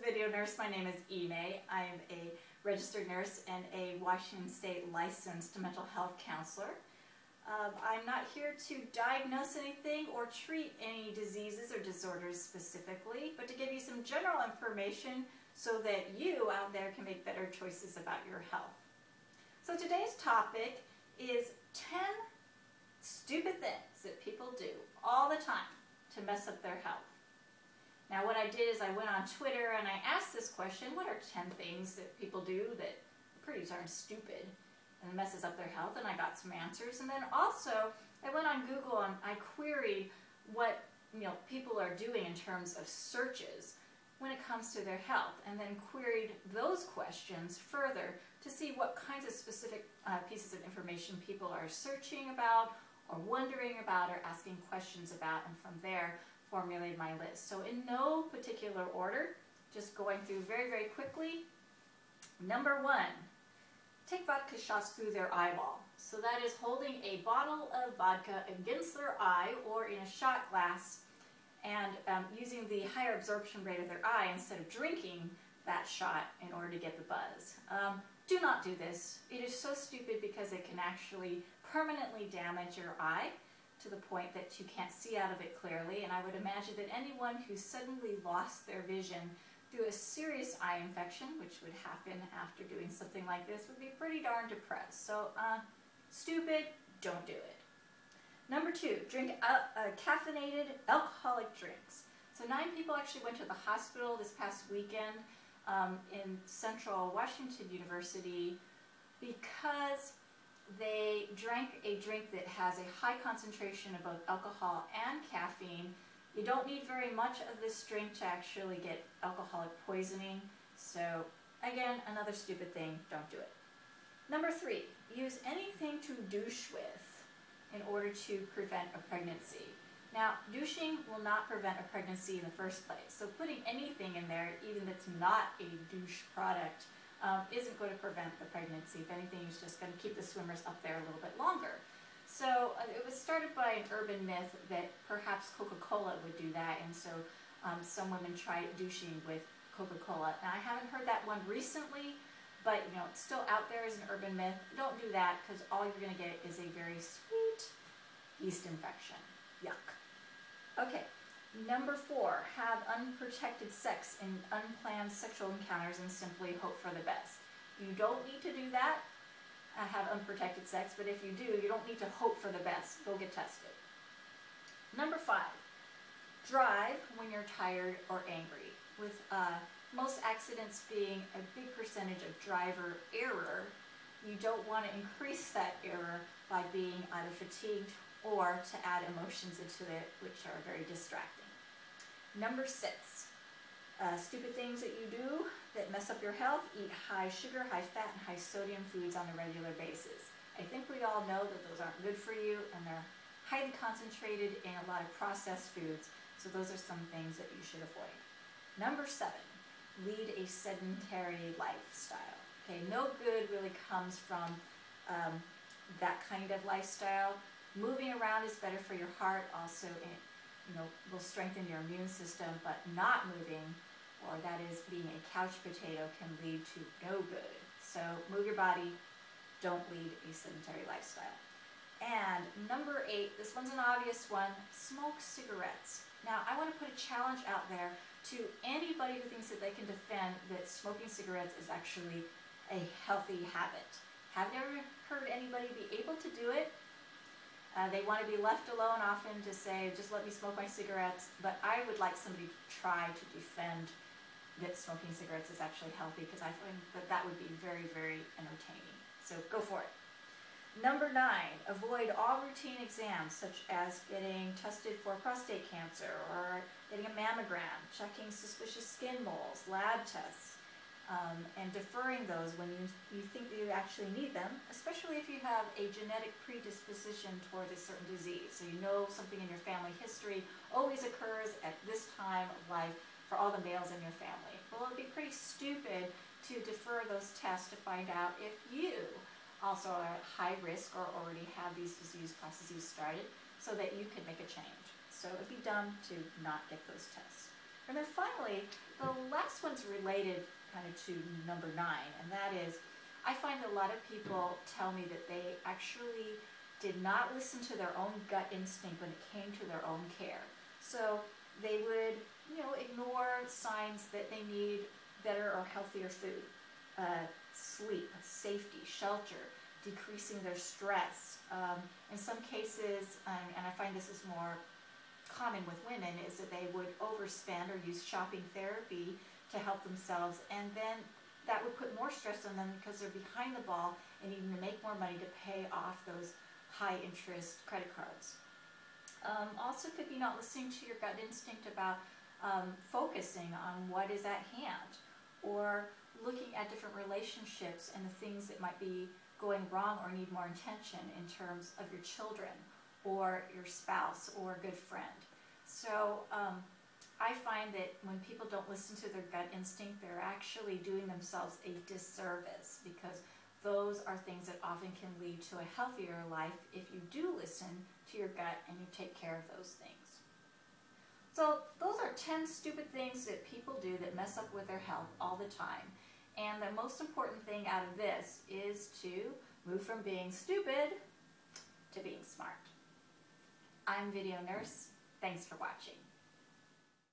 Video Nurse. My name is Ime. I am a registered nurse and a Washington State licensed mental health counselor. I'm not here to diagnose anything or treat any diseases or disorders specifically, but to give you some general information so that you out there can make better choices about your health. So today's topic is 10 stupid things that people do all the time to mess up their health. Now what I did is I went on Twitter and I asked this question: what are 10 things that people do that are pretty darn stupid and messes up their health? And I got some answers. And then also I went on Google and I queried what people are doing in terms of searches when it comes to their health, and then queried those questions further to see what kinds of specific pieces of information people are searching about or wondering about or asking questions about, and from there formulated my list. So in no particular order, just going through very, very quickly. Number 1, take vodka shots through their eyeball. So that is holding a bottle of vodka against their eye or in a shot glass and using the higher absorption rate of their eye instead of drinking that shot in order to get the buzz. Do not do this. It is so stupid because it can actually permanently damage your eye to the point that you can't see out of it clearly, and I would imagine that anyone who suddenly lost their vision through a serious eye infection, which would happen after doing something like this, would be pretty darn depressed. So stupid, don't do it. Number 2, drink caffeinated alcoholic drinks. So 9 people actually went to the hospital this past weekend in Central Washington University because they drank a drink that has a high concentration of both alcohol and caffeine. You don't need very much of this drink to actually get alcoholic poisoning. So again, another stupid thing, don't do it. Number 3, use anything to douche with in order to prevent a pregnancy. Now, douching will not prevent a pregnancy in the first place. So putting anything in there, even that's not a douche product, isn't going to prevent the pregnancy. If anything, it's just going to keep the swimmers up there a little bit longer. So it was started by an urban myth that perhaps Coca-Cola would do that, and so some women try douching with Coca-Cola. Now, I haven't heard that one recently, but it's still out there as an urban myth. Don't do that, because all you're going to get is a very sweet yeast infection. Yuck. Okay. Number 4, have unprotected sex in unplanned sexual encounters and simply hope for the best. You don't need to do that, have unprotected sex, but if you do, you don't need to hope for the best. Go get tested. Number 5, drive when you're tired or angry. With most accidents being a big percentage of driver error, you don't want to increase that error by being either fatigued or to add emotions into it, which are very distracting. Number 6, stupid things that you do that mess up your health: eat high sugar, high fat, and high sodium foods on a regular basis. I think we all know that those aren't good for you, and they're highly concentrated in a lot of processed foods, so those are some things that you should avoid. Number 7, lead a sedentary lifestyle. Okay, no good really comes from that kind of lifestyle. Moving around is better for your heart. Also, it will strengthen your immune system, but not moving, or that is being a couch potato, can lead to no good. So move your body, don't lead a sedentary lifestyle. And number 8, this one's an obvious one: smoke cigarettes. Now, I want to put a challenge out there to anybody who thinks that they can defend that smoking cigarettes is actually a healthy habit. Have never heard anybody be able to do it. They want to be left alone often to say, just let me smoke my cigarettes, but I would like somebody to try to defend that smoking cigarettes is actually healthy, because I find that that would be very, very entertaining. So go for it. Number 9, avoid all routine exams, such as getting tested for prostate cancer or getting a mammogram, checking suspicious skin moles, lab tests, and deferring those when you think that you actually need them, especially if you have a genetic predisposition toward a certain disease. So you know something in your family history always occurs at this time of life for all the males in your family. Well, it would be pretty stupid to defer those tests to find out if you also are at high risk or already have these disease processes started, so that you can make a change. So it would be dumb to not get those tests. And then finally, the last one's related kind of to number 9, and that is, I find a lot of people tell me that they actually did not listen to their own gut instinct when it came to their own care. So they would, ignore signs that they need better or healthier food, sleep, safety, shelter, decreasing their stress. In some cases, and I find this is more common with women, is that they would overspend or use shopping therapy to help themselves, and then that would put more stress on them because they're behind the ball and needing to make more money to pay off those high interest credit cards. Also could be not listening to your gut instinct about focusing on what is at hand, or looking at different relationships and the things that might be going wrong or need more attention in terms of your children or your spouse or a good friend. So I find that when people don't listen to their gut instinct, they're actually doing themselves a disservice, because those are things that often can lead to a healthier life if you do listen to your gut and you take care of those things. So those are 10 stupid things that people do that mess up with their health all the time. And the most important thing out of this is to move from being stupid to being smart. I'm Video Nurse. Thanks for watching.